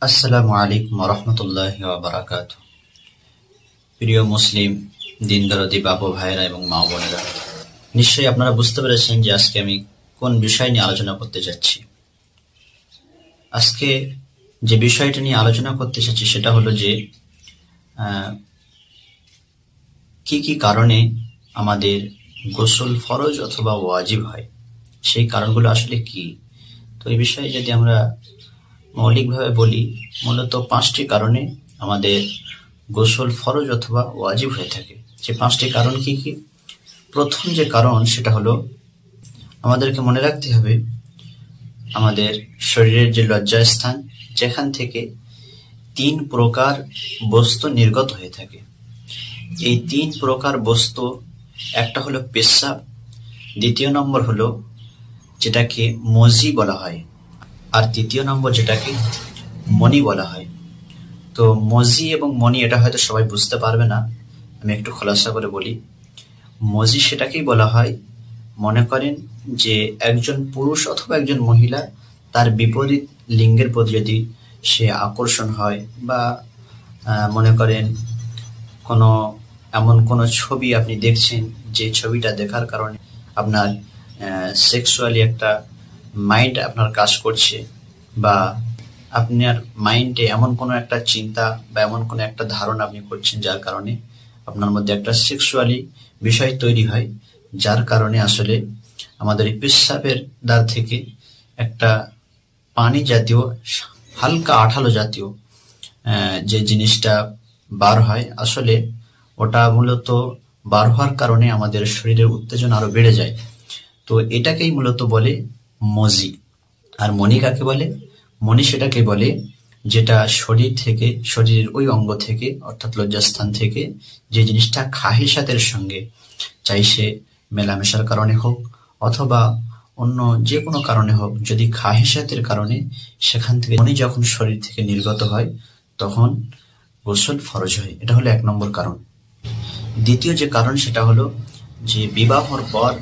আসসালামু আলাইকুম রহমতুল্লাহি ওয়া বারাকাতুহু। প্রিয় মুসলিম দিন দরদি বাবু ভাইরা এবং মা বোনেরা, নিশ্চয়ই আপনারা বুঝতে পেরেছেন যে আজকে আমি কোন বিষয় নিয়ে আলোচনা করতে যাচ্ছি। আজকে যে বিষয়টা নিয়ে আলোচনা করতে চাচ্ছি সেটা হলো যে কি কি কারণে আমাদের গোসল ফরজ অথবা ওয়াজিব হয়, সেই কারণগুলো আসলে কি। তো এই বিষয়ে যদি আমরা মৌলিকভাবে বলি, মূলত 5টি কারণে আমাদের গোসল ফরজ অথবা ওয়াজিব হয়ে থাকে। যে 5টি কারণ কি কি? প্রথম যে কারণ সেটা হলো, আমাদেরকে মনে রাখতে হবে আমাদের শরীরের যে লজ্জাস্থান, যেখান থেকে 3 প্রকার বস্তু নির্গত হয়ে থাকে। এই 3 প্রকার বস্তু, একটা হলো পেশাব, দ্বিতীয় নম্বর হলো যেটাকে মজি বলা হয়, আর তৃতীয় নম্বর যেটাকে মনি বলা হয়। তো মজি এবং মনি এটা হয়তো সবাই বুঝতে পারবে না, আমি একটু খোলাসা করে বলি। মজি সেটাকেই বলা হয়, মনে করেন যে একজন পুরুষ অথবা একজন মহিলা তার বিপরীত লিঙ্গের প্রতি যদি সে আকর্ষণ হয়, বা মনে করেন এমন কোনো ছবি আপনি দেখছেন, যে ছবিটা দেখার কারণে আপনার সেক্সুয়ালি একটা মাইন্ড আপনার কাজ করছে, বা আপনার মাইন্ডে এমন কোনো একটা চিন্তা বা এমন কোনো একটা ধারণা আপনি করছেন যার কারণে আপনার মধ্যে একটা সেক্সুয়ালি বিষয় তৈরি হয়, যার কারণে আসলে আমাদের এই পেশাবের দ্বার থেকে একটা পানি জাতীয় হালকা আঠালো জাতীয় যে জিনিসটা বার হয়, আসলে ওটা মূলত বার হওয়ার কারণে আমাদের শরীরের উত্তেজনা আরো বেড়ে যায়। তো এটাকেই মূলত বলে মজি। আর মনি কাকে বলে? মনি সেটাকে বলে যেটা শরীর থেকে, শরীরের ওই অঙ্গ থেকে অর্থাৎ লজ্জাস্থান থেকে যে জিনিসটা খাহিসাতের সঙ্গে, চাই সে মেলামেশার কারণে হোক অথবা অন্য যে কোনো কারণে হোক, যদি খাহিসাতের কারণে সেখান থেকে মনি যখন শরীর থেকে নির্গত হয় তখন গোসল ফরজ হয়। এটা হলো 1 নম্বর কারণ। দ্বিতীয় যে কারণ সেটা হলো যে বিবাহর পর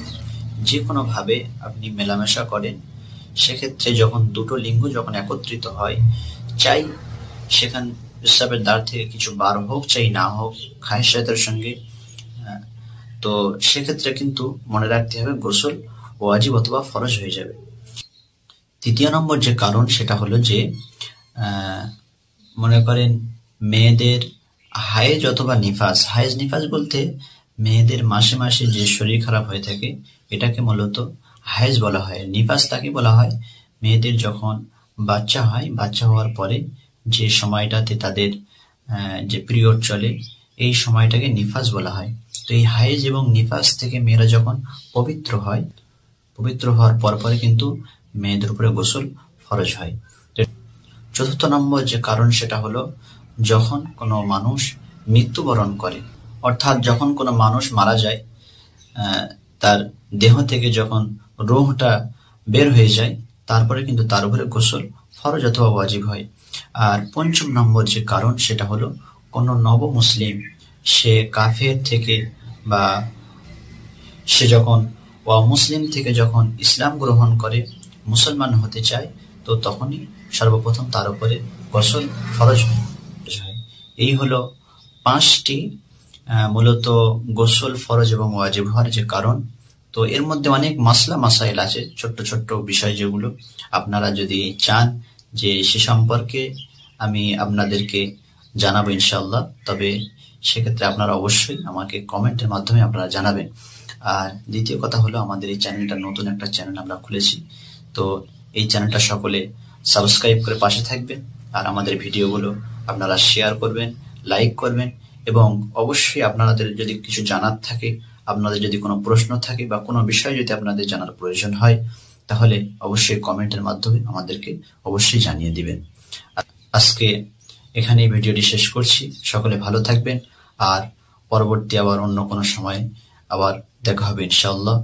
যে কোনো ভাবে আপনি মেলামেশা করেন, সেক্ষেত্রে যখন দুটো লিঙ্গ যখন একত্রিত হয়, চাই সেখান পেশাবের দ্বার থেকে কিছু বার হোক চাই না হোক খাহিসাতের সঙ্গে, তো সেক্ষেত্রে কিন্তু মনে রাখতে হবে গোসল ওয়াজিব অথবা ফরজ হয়ে যাবে। তৃতীয় নম্বর যে কারণ সেটা হলো যে মনে করেন মেয়েদের হায়েজ অথবা নিফাস। হায়েজ নিফাস বলতে মেয়েদের মাসে মাসে যে শরীর খারাপ হয়ে থাকে, এটাকে মূলত হায়েজ বলা হয়। নিফাস তাকে বলা হয় মেয়েদের যখন বাচ্চা হয়, বাচ্চা হওয়ার পরে যে সময়টাতে তাদের যে পিরিয়ড চলে, এই সময়টাকে নিফাস বলা হয়। তো এই হায়েজ এবং নিফাস থেকে মেয়েরা যখন পবিত্র হয়, পবিত্র হওয়ার পরে কিন্তু মেয়েদের উপরে গোসল ফরজ হয়। চতুর্থ নম্বর যে কারণ সেটা হলো, যখন কোনো মানুষ মৃত্যুবরণ করে, অর্থাৎ যখন কোনো মানুষ মারা যায়, তার দেহ থেকে যখন রূহটা বের হয়ে যায়, তারপরে কিন্তু তার উপরে গোসল ফরজ অথবা ওয়াজিব হয়। আর পঞ্চম নম্বর যে কারণ সেটা হলো, কোনো নব মুসলিম সে কাফের থেকে বা সে যখন মুসলিম থেকে যখন ইসলাম গ্রহণ করে মুসলমান হতে চায়, তো তখনই সর্বপ্রথম তার উপরে গোসল ফরজ হয়। এই হলো 5টি মূলত গোসল ফরজ এবং ওয়াজিব হওয়ার যে কারণ। তো এর মধ্যে অনেক মাসলা মাসাইল আছে, ছোট্ট ছোট্ট বিষয়, যেগুলো আপনারা যদি চান যে সে সম্পর্কে আমি আপনাদেরকে জানাবো ইনশাআল্লাহ, তবে সেক্ষেত্রে আপনারা অবশ্যই আমাকে কমেন্টের মাধ্যমে আপনারা জানাবেন। আর দ্বিতীয় কথা হলো, আমাদের এই চ্যানেলটা নতুন একটা চ্যানেল আমরা খুলেছি, তো এই চ্যানেলটা সকলে সাবস্ক্রাইব করে পাশে থাকবেন, আর আমাদের ভিডিওগুলো আপনারা শেয়ার করবেন, লাইক করবেন, এবং অবশ্যই আপনাদের যদি কিছু জানার থাকে, আপনাদের যদি কোনো প্রশ্ন থাকে বা কোনো বিষয় যদি আপনাদের জানার প্রয়োজন হয়, তাহলে অবশ্যই কমেন্টের মাধ্যমে আমাদেরকে অবশ্যই জানিয়ে দিবেন। আজকে এখানে ভিডিওটি শেষ করছি। সকলে ভালো থাকবেন, আর পরবর্তী আবার অন্য কোনো সময় আবার দেখা হবে ইনশাআল্লাহ।